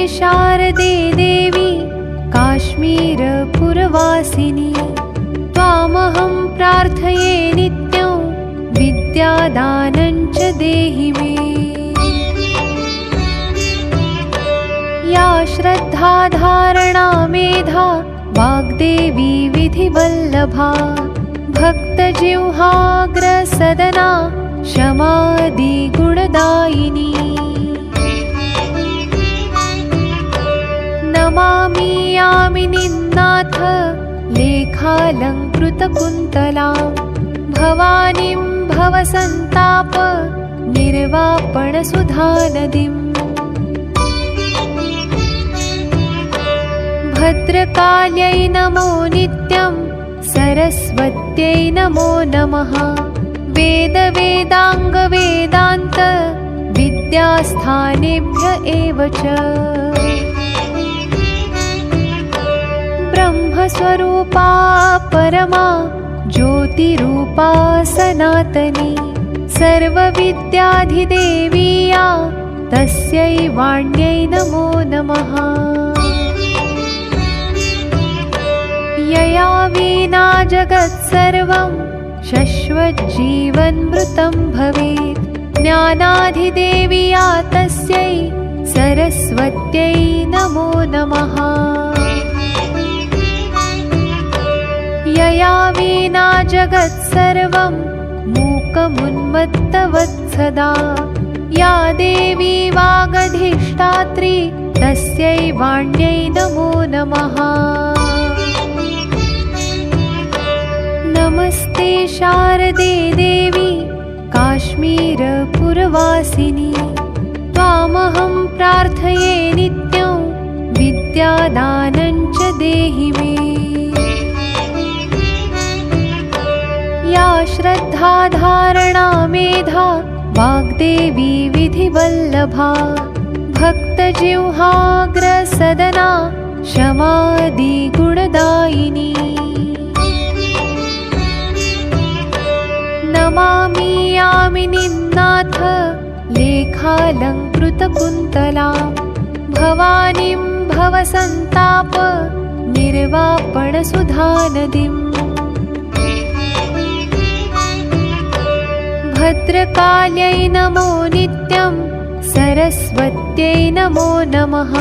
शारदे देवी काश्मीरपुरवासिनी त्वामहं प्रार्थये नित्यं विद्यादानं च देहि मे। या श्रद्धा धारणा मेधा वाग्देवी विधिवल्लभा भक्तजिह्वाग्रसदना शमादिगुणदायिनी। नमामि यामिनीनाथ लेखालङ्कृतकुन्तलां भवानीं भवसन्ताप निर्वापणसुधानदीम्। भद्रकाल्यै नमो नित्यं सरस्वत्यै नमो नमः। वेदवेदाङ्गवेदान्त विद्यास्थानेभ्य एव च। ब्रह्मस्वरूपा परमा ज्योतिरूपा सनातनी सर्वविद्याधिदेवीया तस्यै वाण्यै नमो नमः। यया विना जगत्सर्वं शश्वज्जीवन्मृतं भवेत् ज्ञानाधिदेवीया तस्यै सरस्वत्यै नमो नमः। यया विना जगत्सर्वं मूकमुन्मत्तवत्सदा या देवी वागधिष्ठात्री तस्यै वाण्यै नमो नमः। नमस्ते शारदे देवी काश्मीरपुरवासिनी त्वामहं प्रार्थये नित्यं विद्यादानं च देहि मे। या श्रद्धा धारणा मेधा वाग्देवी विधिवल्लभा भक्तजिह्वाग्रसदना शमादिगुणदायिनी। नमामि यामिनीनाथ लेखालङ्कृतकुन्तलां भवानीं भवसन्ताप निर्वापणसुधानदीम्। भद्रकाल्यै नमो नित्यं सरस्वत्यै नमो नमः।